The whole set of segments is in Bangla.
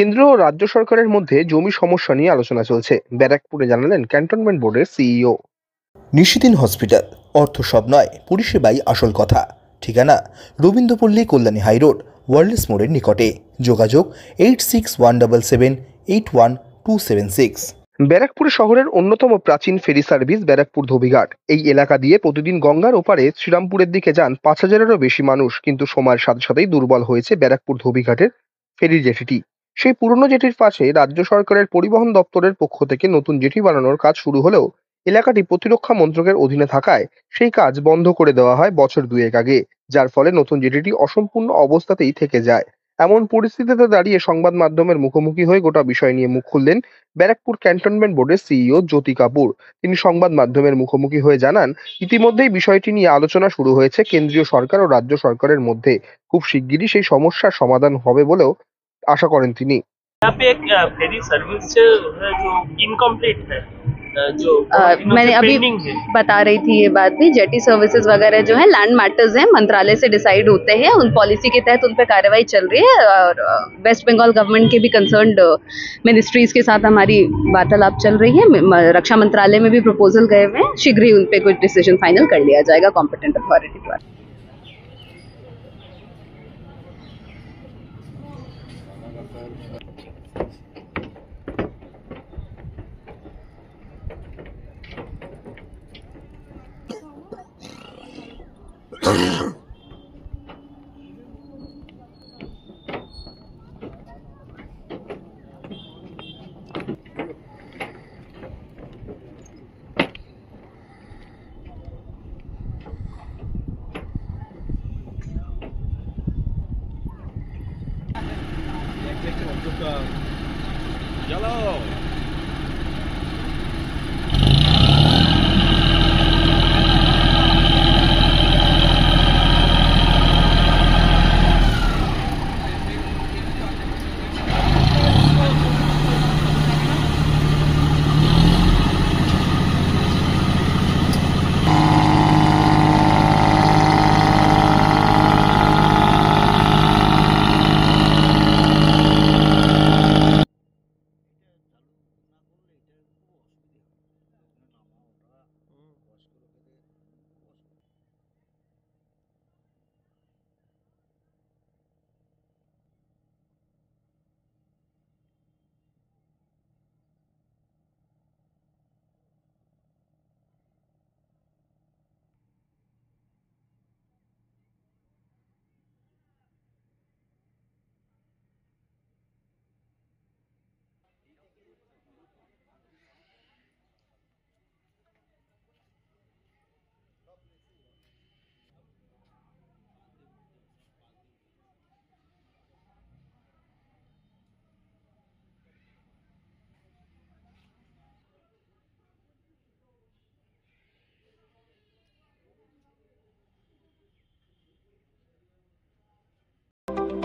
কেন্দ্র ও রাজ্য সরকারের মধ্যে জমি সমস্যা নিয়ে আলোচনা চলছে, ব্যারাকপুরে জানালেন ক্যান্টনমেন্ট বোর্ডের সিইও। নিশিদিন হসপিটাল, অর্থ সব নয়, পরিষেবাই আসল কথা। ঠিকানা রবীন্দ্রপল্লী, কল্যাণী হাইরোড, ওয়ার্ল্ডস মোড়ের নিকটে। যোগাযোগ 8617781276। ব্যারাকপুর শহরের অন্যতম প্রাচীন ফেরি সার্ভিস ব্যারাকপুর ধোবিঘাট। এই এলাকা দিয়ে প্রতিদিন গঙ্গার ওপারে শ্রীরামপুরের দিকে যান 5,000-এরও বেশি মানুষ, কিন্তু সময়ের সাথে সাথেই দুর্বল হয়েছে ব্যারাকপুর ধোবিঘাটের ফেরি জেটিটি। সেই পুরনো জেটির পাশে রাজ্য সরকারের পরিবহন দপ্তরের পক্ষ থেকে নতুন জেটি বানানোর কাজ শুরু হলেও এলাকাটি প্রতিরক্ষা মন্ত্রকের অধীনে থাকায় সেই কাজ বন্ধ করে দেওয়া হয় বছর দুয়েক আগে, যার ফলে নতুন জেটিটি অসম্পূর্ণ অবস্থাতেই থেকে যায়। এমন পরিস্থিতিতে দাঁড়িয়ে সংবাদ মাধ্যমের মুখোমুখি হয়ে গোটা বিষয় নিয়ে মুখ খুললেন ব্যারাকপুর ক্যান্টনমেন্ট বোর্ডের সিইও জ্যোতি কাপুর। তিনি সংবাদ মাধ্যমের মুখোমুখি হয়ে জানান, ইতিমধ্যেই বিষয়টি নিয়ে আলোচনা শুরু হয়েছে কেন্দ্রীয় সরকার ও রাজ্য সরকারের মধ্যে। খুব শিগগিরই সেই সমস্যার সমাধান হবে বলেও আশা করেন তিনি। यहाँ पे एक फेरी सर्विस है जो इनकम्प्लीट है, जो मैंने अभी पेंडिंग है। बता रही थी ये बात भी, जेटी सर्विसेज वगैरह जो है लैंड मैटर्स हैं, मंत्रालय से डिसाइड होते हैं, उन पॉलिसी के तहत उन पर कार्रवाई चल रही है। और वेस्ट बंगाल गवर्नमेंट के भी कंसर्न्ड मिनिस्ट्रीज के साथ हमारी वार्तालाप चल रही है। रक्षा मंत्रालय में भी प्रपोजल गए हुए हैं, शीघ्र ही उन पर कुछ डिसीजन फाइनल कर लिया जाएगा कॉम्पिटेंट अथॉरिटी द्वारा।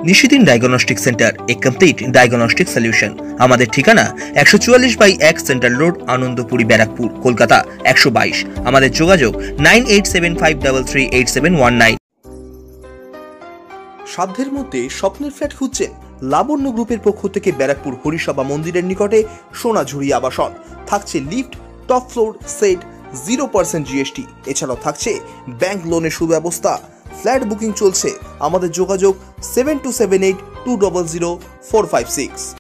নিশিদিন ডায়াগনস্টিক সেন্টার, এ কমপ্লিট ডায়াগনস্টিক সলিউশন। আমাদের ঠিকানা 144/1 সেন্ট্রাল রোড, আনন্দপুরি, ব্যারাকপুর, কলকাতা 122। আমাদের যোগাযোগ 9875338719। সাধ্যের মধ্যে স্বপ্নের ফ্ল্যাট খুঁজছেন? লাবণ্য গ্রুপের পক্ষ থেকে ব্যারাকপুর হরিসভা মন্দিরের নিকটে সোনাঝুরি আবাসন। থাকছে lift, top floor, set, 0% GST। এছাড়াও থাকছে ব্যাংক লোনের সুব্যবস্থা। ফ্ল্যাট বুকিং চলছে। আমাদের যোগাযোগ 7278200456।